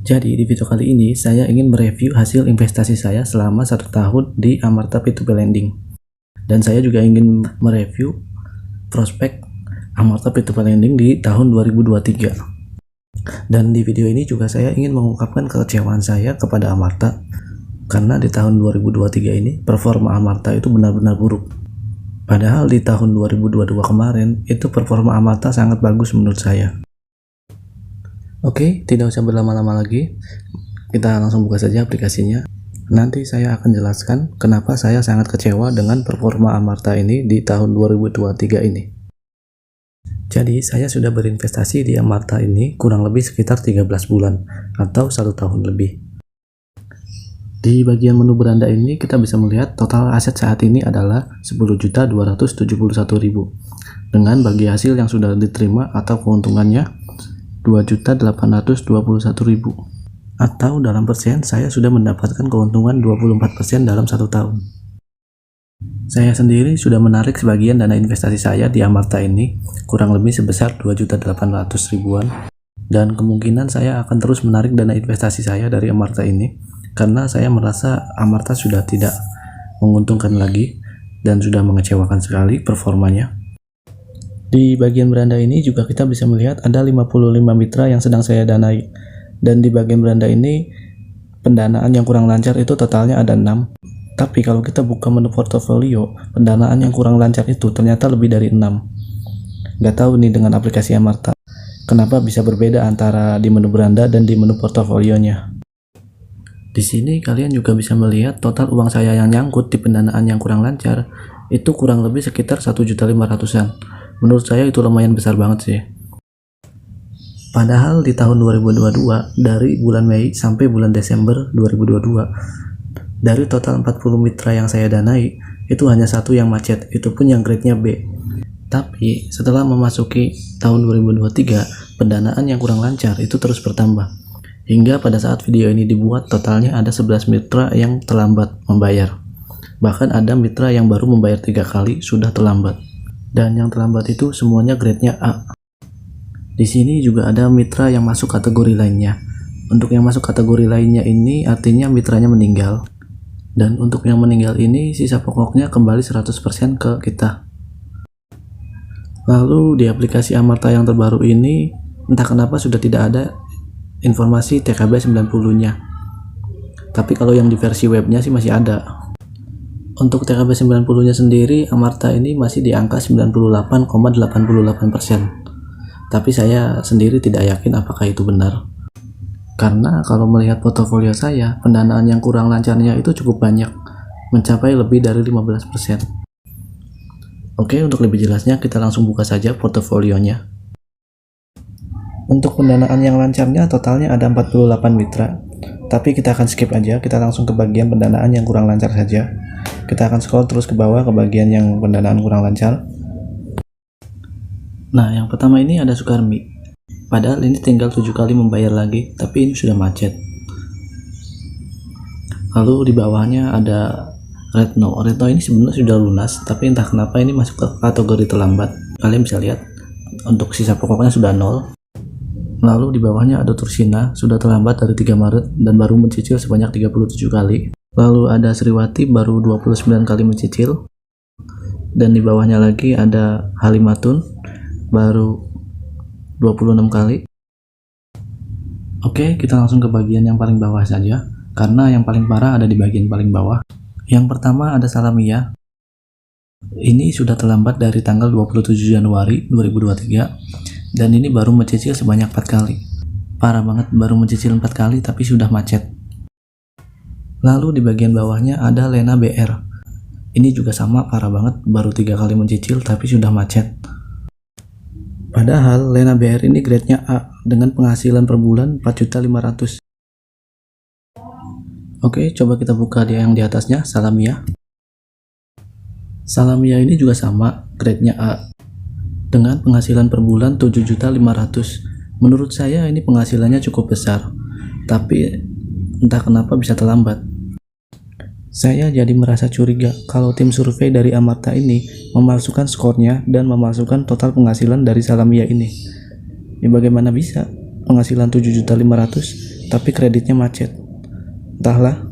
Jadi di video kali ini saya ingin mereview hasil investasi saya selama 1 tahun di Amarta P2P Lending. Dan saya juga ingin mereview prospek Amarta P2P Lending di tahun 2023. Dan di video ini juga saya ingin mengungkapkan kekecewaan saya kepada Amarta karena di tahun 2023 ini performa Amarta itu benar-benar buruk. Padahal di tahun 2022 kemarin itu performa Amarta sangat bagus menurut saya. Oke, tidak usah berlama-lama lagi, kita langsung buka saja aplikasinya. Nanti saya akan jelaskan kenapa saya sangat kecewa dengan performa Amarta ini di tahun 2023 ini. Jadi saya sudah berinvestasi di Amarta ini kurang lebih sekitar 13 bulan atau 1 tahun lebih. Di bagian menu beranda ini kita bisa melihat total aset saat ini adalah 10.271.000 dengan bagi hasil yang sudah diterima atau keuntungannya 2.821.000, atau dalam persen saya sudah mendapatkan keuntungan 24% dalam 1 tahun. Saya sendiri sudah menarik sebagian dana investasi saya di Amarta ini kurang lebih sebesar 2.800.000-an, dan kemungkinan saya akan terus menarik dana investasi saya dari Amarta ini karena saya merasa Amarta sudah tidak menguntungkan lagi dan sudah mengecewakan sekali performanya. Di bagian beranda ini juga kita bisa melihat ada 55 mitra yang sedang saya danai, dan di bagian beranda ini pendanaan yang kurang lancar itu totalnya ada 6. Tapi kalau kita buka menu portofolio, pendanaan yang kurang lancar itu ternyata lebih dari 6. Gak tahu nih dengan aplikasi Amarta kenapa bisa berbeda antara di menu beranda dan di menu portofolionya. Di sini kalian juga bisa melihat total uang saya yang nyangkut di pendanaan yang kurang lancar itu kurang lebih sekitar 1.500.000-an. Menurut saya itu lumayan besar banget sih. Padahal di tahun 2022 dari bulan Mei sampai bulan Desember 2022 dari total 40 mitra yang saya danai itu hanya 1 yang macet, itu pun yang grade-nya B. Tapi setelah memasuki tahun 2023 pendanaan yang kurang lancar itu terus bertambah. Hingga pada saat video ini dibuat totalnya ada 11 mitra yang terlambat membayar. Bahkan ada mitra yang baru membayar 3 kali sudah terlambat. Dan yang terlambat itu semuanya grade-nya A. Di sini juga ada mitra yang masuk kategori lainnya. Untuk yang masuk kategori lainnya ini artinya mitranya meninggal. Dan untuk yang meninggal ini sisa pokoknya kembali 100% ke kita. Lalu di aplikasi Amarta yang terbaru ini entah kenapa sudah tidak ada informasi TKB 90-nya. Tapi kalau yang di versi webnya sih masih ada. Untuk TKB 90-nya sendiri, Amarta ini masih di angka 98,88%. Tapi saya sendiri tidak yakin apakah itu benar. Karena kalau melihat portofolio saya, pendanaan yang kurang lancarnya itu cukup banyak, mencapai lebih dari 15%. Oke, untuk lebih jelasnya kita langsung buka saja portofolionya. Untuk pendanaan yang lancarnya totalnya ada 48 mitra. Tapi kita akan skip aja, kita langsung ke bagian pendanaan yang kurang lancar saja. Kita akan scroll terus ke bawah ke bagian yang pendanaan kurang lancar. Nah, yang pertama ini ada Sukarmi. Padahal ini tinggal 7 kali membayar lagi, tapi ini sudah macet. Lalu di bawahnya ada Retno. Retno ini sebenarnya sudah lunas, tapi entah kenapa ini masuk ke kategori terlambat. Kalian bisa lihat, untuk sisa pokoknya sudah 0. Lalu di bawahnya ada Tursina, sudah terlambat dari 3 Maret dan baru mencicil sebanyak 37 kali. Lalu ada Sriwati baru 29 kali mencicil. Dan di bawahnya lagi ada Halimatun baru 26 kali. Oke, kita langsung ke bagian yang paling bawah saja, karena yang paling parah ada di bagian paling bawah. Yang pertama ada Salamia. Ini sudah terlambat dari tanggal 27 Januari 2023 dan ini baru mencicil sebanyak 4 kali. Parah banget, baru mencicil 4 kali tapi sudah macet. Lalu di bagian bawahnya ada Lena BR. Ini juga sama, parah banget, baru 3 kali mencicil tapi sudah macet. Padahal Lena BR ini grade-nya A dengan penghasilan per bulan 4.500.000. Oke, coba kita buka dia yang di atasnya, Salamia. Salamia ini juga sama, grade-nya A dengan penghasilan per bulan 7.500.000. Menurut saya ini penghasilannya cukup besar, tapi entah kenapa bisa terlambat. Saya jadi merasa curiga kalau tim survei dari Amarta ini memalsukan skornya dan memalsukan total penghasilan dari Salamia ini. Ya bagaimana bisa penghasilan 7.500.000 tapi kreditnya macet. Entahlah.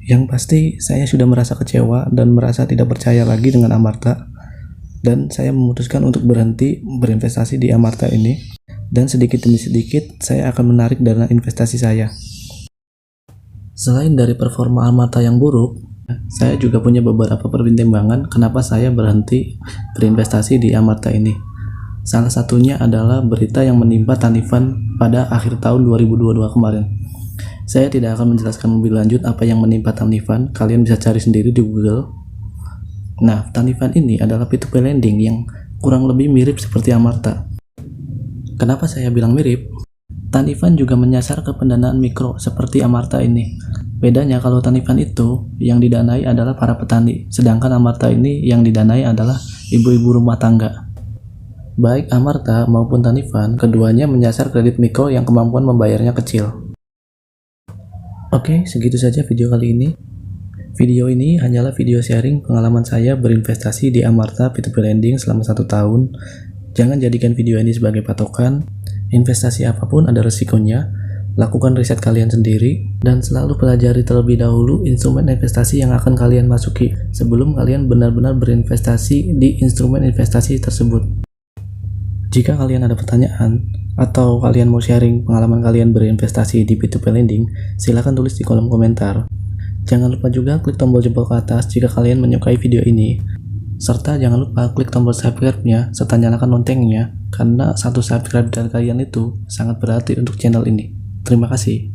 Yang pasti saya sudah merasa kecewa dan merasa tidak percaya lagi dengan Amarta, dan saya memutuskan untuk berhenti berinvestasi di Amarta ini, dan sedikit demi sedikit saya akan menarik dana investasi saya. Selain dari performa Amarta yang buruk, saya juga punya beberapa pertimbangan kenapa saya berhenti berinvestasi di Amarta ini. Salah satunya adalah berita yang menimpa Tanifan pada akhir tahun 2022 kemarin. Saya tidak akan menjelaskan lebih lanjut apa yang menimpa Tanifan, kalian bisa cari sendiri di Google. Nah, Tanifan ini adalah P2P lending yang kurang lebih mirip seperti Amarta. Kenapa saya bilang mirip? Tanifan juga menyasar ke pendanaan mikro seperti Amarta ini. Bedanya kalau Tanifan itu yang didanai adalah para petani, sedangkan Amarta ini yang didanai adalah ibu-ibu rumah tangga. Baik Amarta maupun Tanifan, keduanya menyasar kredit mikro yang kemampuan membayarnya kecil. Oke, segitu saja video kali ini. Video ini hanyalah video sharing pengalaman saya berinvestasi di Amarta P2P Lending selama 1 tahun. Jangan jadikan video ini sebagai patokan. Investasi apapun ada resikonya. Lakukan riset kalian sendiri dan selalu pelajari terlebih dahulu instrumen investasi yang akan kalian masuki sebelum kalian benar-benar berinvestasi di instrumen investasi tersebut. Jika kalian ada pertanyaan atau kalian mau sharing pengalaman kalian berinvestasi di P2P Lending, silahkan tulis di kolom komentar. Jangan lupa juga klik tombol jempol ke atas jika kalian menyukai video ini. Serta jangan lupa klik tombol subscribe-nya serta nyalakan loncengnya, karena satu subscribe dari kalian itu sangat berarti untuk channel ini. Terima kasih.